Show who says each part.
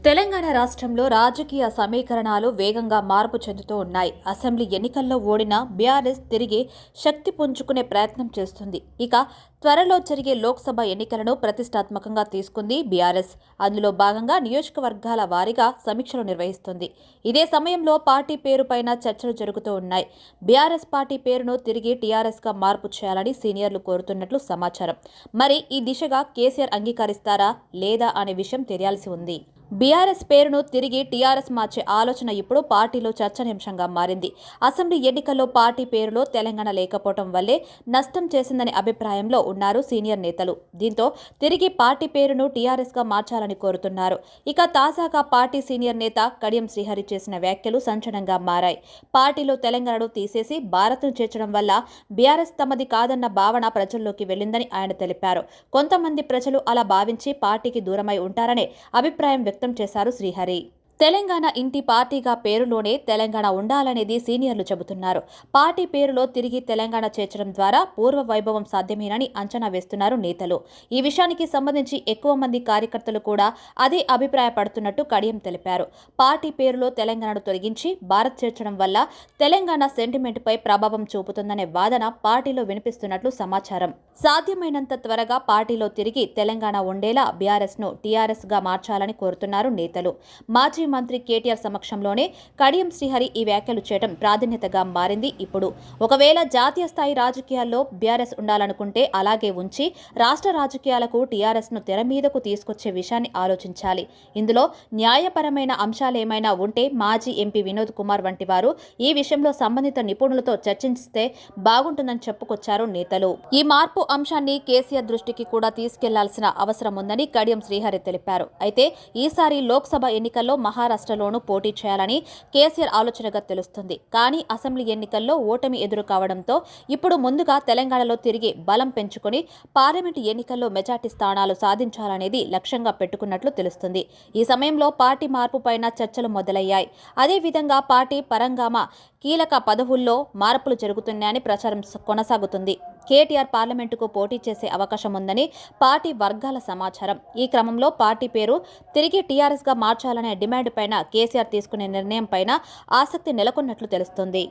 Speaker 1: తెలంగాణ రాష్ట్రంలో రాజకీయ సమీకరణాలు వేగంగా మార్పు చెందుతూ ఉన్నాయి. అసెంబ్లీ ఎన్నికల్లో ఓడిన బీఆర్ఎస్ తిరిగి శక్తి పుంజుకునే ప్రయత్నం చేస్తుంది. ఇక త్వరలో జరిగే లోక్సభ ఎన్నికలను ప్రతిష్టాత్మకంగా తీసుకుంది బీఆర్ఎస్. అందులో భాగంగా నియోజకవర్గాల వారీగా సమీక్షలు నిర్వహిస్తుంది. ఇదే సమయంలో పార్టీ పేరుపైన చర్చలు జరుగుతూ ఉన్నాయి. బీఆర్ఎస్ పార్టీ పేరును తిరిగి టీఆర్ఎస్గా మార్పు చేయాలని సీనియర్లు కోరుతున్నట్లు సమాచారం. మరి ఈ దిశగా కేసీఆర్ అంగీకరిస్తారా లేదా అనే విషయం తెలియాల్సి ఉంది. బీఆర్ఎస్ పేరును తిరిగి టీఆర్ఎస్ మార్చే ఆలోచన ఇప్పుడు పార్టీలో చర్చనీయాంశంగా మారింది. అసెంబ్లీ ఎన్నికల్లో పార్టీ పేరులో తెలంగాణ లేకపోవడం వల్లే నష్టం చేసిందనే అభిప్రాయంలో ఉన్నారు సీనియర్ నేతలు. దీంతో తిరిగి పార్టీ పేరును టీఆర్ఎస్గా మార్చాలని కోరుతున్నారు. ఇక తాజాగా పార్టీ సీనియర్ నేత కడియం శ్రీహరి చేసిన వ్యాఖ్యలు సంచలనంగా మారాయి. పార్టీలో తెలంగాణను తీసేసి భారత్ను చేర్చడం వల్ల బీఆర్ఎస్ తమది కాదన్న భావన ప్రజల్లోకి వెళ్లిందని ఆయన తెలిపారు. కొంతమంది ప్రజలు అలా భావించి పార్టీకి దూరమై ఉంటారనే అభిప్రాయం వ్యక్తం చేశారు శ్రీహరి. తెలంగాణ ఇంటి పార్టీగా పేరులోనే తెలంగాణ ఉండాలనేది సీనియర్లు చెబుతున్నారు. పార్టీ పేరులో తిరిగి తెలంగాణ చేర్చడం ద్వారా పూర్వ వైభవం సాధ్యమేనని అంచనా వేస్తున్నారు నేతలు. ఈ విషయానికి సంబంధించి ఎక్కువ మంది కార్యకర్తలు కూడా అదే అభిప్రాయపడుతున్నట్టు కడియం తెలిపారు. పార్టీ పేరులో తెలంగాణను తొలగించి భారత్ చేర్చడం వల్ల తెలంగాణ సెంటిమెంట్పై ప్రభావం చూపుతుందనే వాదన పార్టీలో వినిపిస్తున్నట్లు సమాచారం. సాధ్యమైనంత త్వరగా పార్టీలో తిరిగి తెలంగాణ ఉండేలా బీఆర్ఎస్ను టీఆర్ఎస్గా మార్చాలని కోరుతున్నారు నేతలు. మాజీ మంత్రి కేటీఆర్ సమక్షంలోనే కడియం శ్రీహరి ఈ వ్యాఖ్యలు చేయడం ప్రాధాన్యతగా మారింది. ఇప్పుడు ఒకవేళ జాతీయ స్థాయి రాజకీయాల్లో బీఆర్ఎస్ ఉండాలనుకుంటే అలాగే ఉంచి రాష్ట్ర రాజకీయాలకు టీఆర్ఎస్ను తెర మీదకు తీసుకొచ్చే విషయాన్ని ఆలోచించాలి. ఇందులో న్యాయపరమైన అంశాలేమైనా ఉంటే మాజీ ఎంపీ వినోద్ కుమార్ వంటి వారు ఈ విషయంలో సంబంధిత నిపుణులతో చర్చిస్తే బాగుంటుందని చెప్పుకొచ్చారు నేతలు. ఈ మార్పు అంశాన్ని కేసీఆర్ దృష్టికి కూడా తీసుకెళ్లాల్సిన అవసరం ఉందని కడియం శ్రీహరి తెలిపారు. అయితే ఈసారి లోక్సభ ఎన్నికల్లో మహారాష్ట్రలోనూ పోటీ చేయాలని కేసీఆర్ ఆలోచనగా తెలుస్తుంది. కానీ అసెంబ్లీ ఎన్నికల్లో ఓటమి ఎదురు కావడంతో ఇప్పుడు ముందుగా తెలంగాణలో తిరిగి బలం పెంచుకుని పార్లమెంటు ఎన్నికల్లో మెజార్టీ స్థానాలు సాధించాలనేది లక్ష్యంగా పెట్టుకున్నట్లు తెలుస్తుంది. ఈ సమయంలో పార్టీ మార్పుపైన చర్చలు మొదలయ్యాయి. అదేవిధంగా పార్టీ పరంగా కీలక పదవుల్లో మార్పులు జరుగుతున్నాయని ప్రచారం కొనసాగుతుంది. కేటీఆర్ పార్లమెంటుకు పోటీ చేసే అవకాశం ఉందని పార్టీ వర్గాల సమాచారం. ఈ క్రమంలో పార్టీ పేరు తిరిగి టీఆర్ఎస్గా మార్చాలనే డిమాండ్ పైన కేసీఆర్ తీసుకునే నిర్ణయం పైన ఆసక్తి నెలకొన్నట్లు తెలుస్తోంది.